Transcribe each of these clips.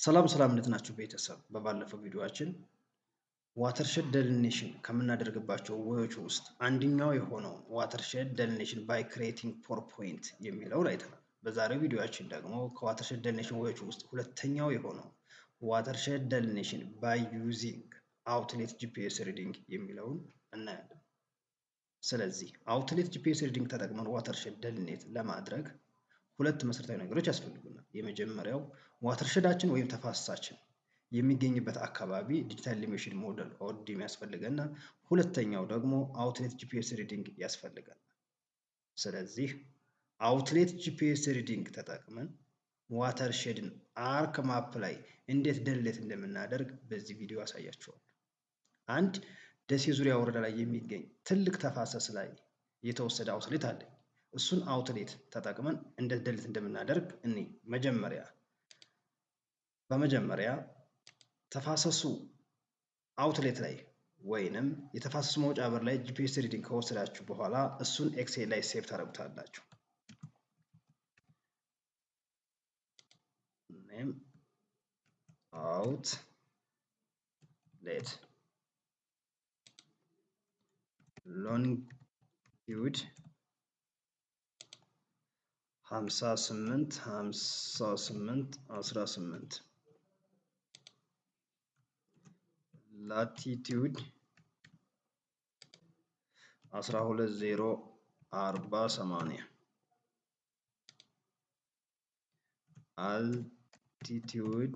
ሰላም እንዴት ናችሁ ቤተሰብ? በባለፈው ቪዲዮአችን ዋተርሼድ ደሊኔሽን ከምናደርግባቸው ወዮች ውስጥ አንደኛው የሆነው ዋተርሼድ ደሊኔሽን ባይ ክሬቲንግ ፖር ፖይንት የሚለውን አይተናል። በዛሬው ቪዲዮአችን ደግሞ ከዋተርሼድ ደሊኔሽን ወዮች ውስጥ ሁለተኛው የሆነው ዋተርሼድ ደሊኔሽን ባይ ዩዚንግ አውትሌት ጂፒኤስ ሪዲንግ የሚለውን እናያለን። ስለዚህ አውትሌት ጂፒኤስ ሪዲንግ ተጠቅመን ዋተርሼድ ደሊኔት ለማድረግ ሁለት መሰረታዊ ነገሮች ያስፈልጉናል። የመጀመሪያው ዋተርሼዳችን ወይም ተፋሰሳችን የሚገኝበት አካባቢ ዲጂታል ኤሊቬሽን ሞዴል ኦርዲም ያስፈልገናል። ሁለተኛው ደግሞ አውትሌት ጂፒኤስ ሪዲንግ ያስፈልገናል። ስለዚህ አውትሌት ጂፒኤስ ሪዲንግ ተጠቅመን ዋተርሼድን አርክ ማፕ ላይ እንዴት ደሌት እንደምናደርግ በዚህ ቪዲዮ አሳያችኋለሁ። አንድ ደሴ ዙሪያ ወረዳ ላይ የሚገኝ ትልቅ ተፋሰስ ላይ የተወሰደ አውትሌት አለ። እሱን አውትሌት ተጠቅመን እንዴት ደሊት እንደምናደርግ እኔ በመጀመሪያ ተፋሰሱ አውትሌት ላይ ወይንም የተፋሰሱ መውጫ በር ላይ ጂፒኤስ ሪዲንግ ከወሰዳችሁ በኋላ እሱን ኤክሴል ላይ ሴቭ ታደርጉታላችሁ። ኔም አውትሌት ሎንጊቲዩድ 58 ላቲቲዩድ 12040 አልቲቲዩድ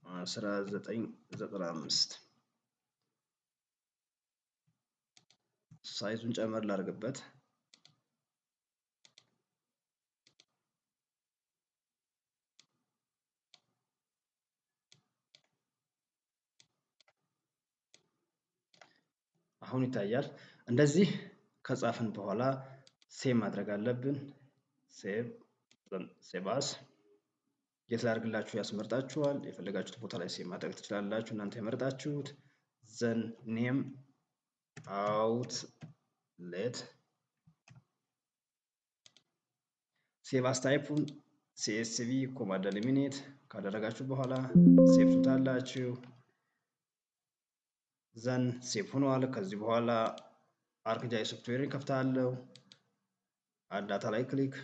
1995 ሳይዙን ጨመር ላድርግበት። አሁን ይታያል። እንደዚህ ከጻፍን በኋላ ሴቭ ማድረግ አለብን። ሴቭ አስ የት ላድርግላችሁ ያስመርጣችኋል። የፈለጋችሁት ቦታ ላይ ሴቭ ማድረግ ትችላላችሁ እናንተ የመረጣችሁት። ዘን ኔም አውትሌት ሴቭ አስ ታይፑን ሲኤስቪ ኮማ ደሊሚኔት ካደረጋችሁ በኋላ ሴቭ ትሉታላችሁ። ዘን ሴቭ ሆኗል። ከዚህ በኋላ አርክጃይ ሶፍትዌርን ከፍታለሁ። አድ ዳታ ላይ ክሊክ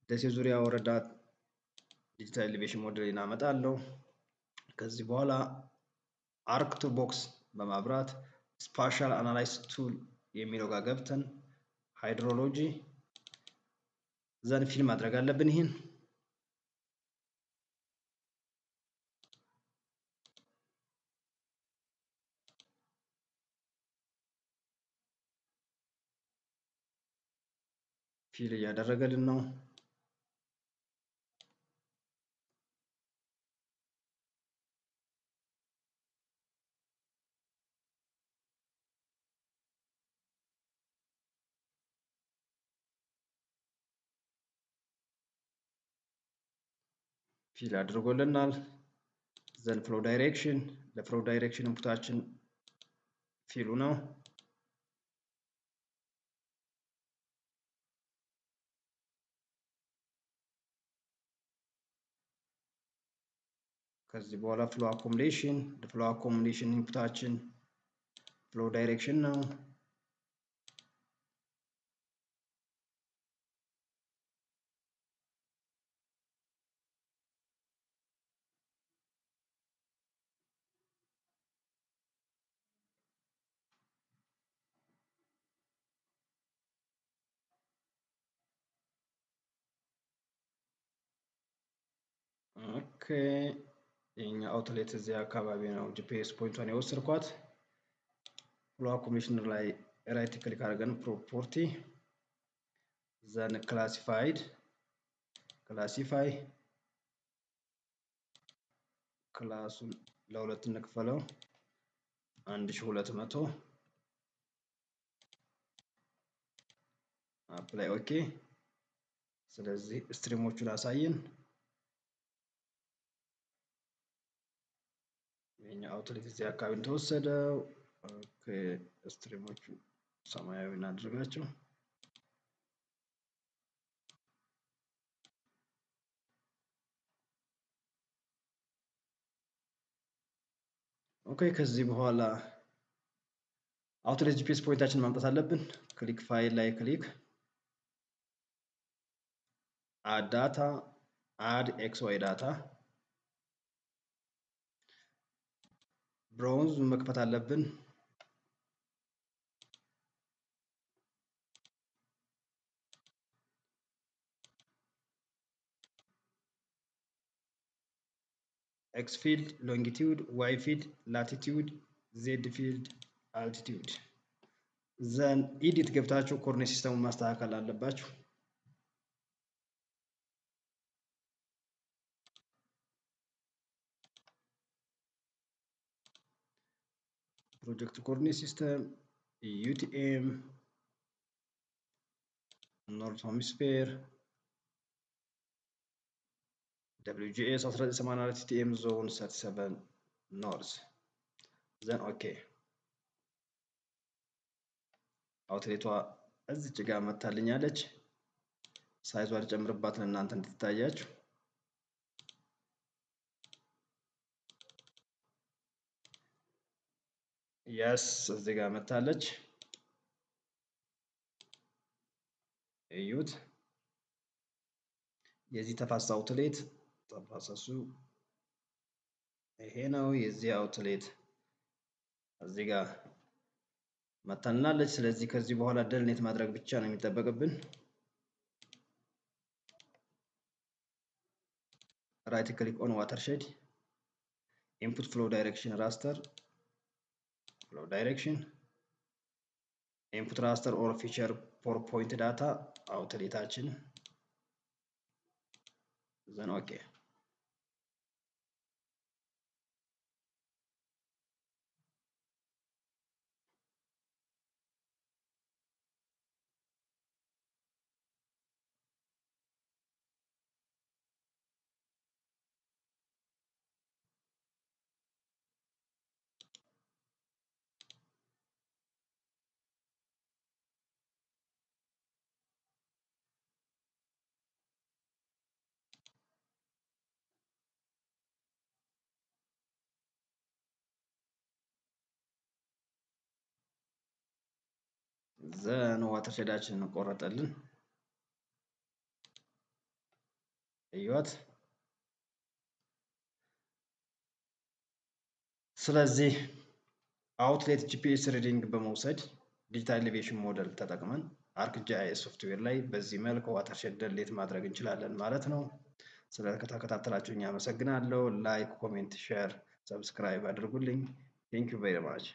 ደሴ ዙሪያ ወረዳ ዲጂታል ኤሊቬሽን ሞዴልን አመጣለሁ። ከዚህ በኋላ አርክ ቱ ቦክስ በማብራት ስፓሻል አናላይዝ ቱል የሚለው ጋር ገብተን ሃይድሮሎጂ ዘን ፊል ማድረግ አለብን። ይሄን ፊል እያደረገልን ነው። ፊል አድርጎልናል። ዘን ፍሎ ዳይሬክሽን ለፍሎ ዳይሬክሽን ኢንፑታችን ፊሉ ነው። ከዚህ በኋላ ፍሎ አኮሞዴሽን ለፍሎ አኮሞዴሽን ኢንፑታችን ፍሎ ዳይሬክሽን ነው። ኦኬ የኛ አውትሌት እዚህ አካባቢ ነው ጂፒኤስ ፖይንቷን የወሰድኳት። ፍሎ አኮሞዴሽን ላይ ራይት ክሊክ አድርገን ፕሮፐርቲ ዘን ክላሲፋይ ክላሱን ለሁለት እንክፈለው 1200 አፕላይ ኦኬ። ስለዚህ ስትሪሞቹን አሳየን። የኛ አውትሌት እዚህ አካባቢ እንደተወሰደው ኦኬ። ስትሪሞቹ ሰማያዊ እናድርጋቸው። ኦኬ ከዚህ በኋላ አውትሌት ጂፒኤስ ፖይንታችን ማምጣት አለብን። ክሊክ ፋይል ላይ ክሊክ አድ ዳታ አድ ኤክስ ዋይ ዳታ ብራውዝ መክፈት አለብን። ኤክስ ፊልድ ሎንጊቲዩድ፣ ዋይ ፊልድ ላቲቲዩድ፣ ዜድ ፊልድ አልቲቲዩድ። ዘን ኢዲት ገብታችሁ ኮኦርዲኔት ሲስተሙን ማስተካከል አለባችሁ። ፕሮጀክት ኮኦርዲኔት ሲስተም ዩቲኤም ኖርዝ ሄሚስፌር WGS 1984 TM ዞን 37 ኖርዝ ዘን ኦኬ። አውትሌቷ እዚች ጋር መታልኛለች። ሳይዟ ልጨምርባት ለእናንተ እንድትታያችሁ። የስ እዚህ ጋር መታለች። እዩት። የዚህ ተፋሰስ አውትሌት ተፋሰሱ ይሄ ነው። የዚህ አውትሌት እዚህ ጋር መታልናለች። ስለዚህ ከዚህ በኋላ ደልኔት ማድረግ ብቻ ነው የሚጠበቅብን። ራይት ክሊክ ኦን ዋተርሼድ ኢንፑት ፍሎ ዳይሬክሽን ራስተር ፍሎ ዳይሬክሽን ኢንፑት ራስተር ኦር ፊቸር ፎር ፖይንት ዳታ አውትሌታችን ዘን ኦኬ። ዘን ዋተርሼዳችንን ቆረጠልን። እዩት። ስለዚህ አውትሌት ጂፒኤስ ሪዲንግ በመውሰድ ዲጂታል ኤሌቬሽን ሞዴል ተጠቅመን ArcGIS ሶፍትዌር ላይ በዚህ መልክ ዋተርሼድ ደልኔት ማድረግ እንችላለን ማለት ነው። ስለተከታተላችሁኝ አመሰግናለሁ። ላይክ፣ ኮሜንት፣ ሼር፣ ሰብስክራይብ አድርጉልኝ። ቴንክ ዩ ቬሪ ማች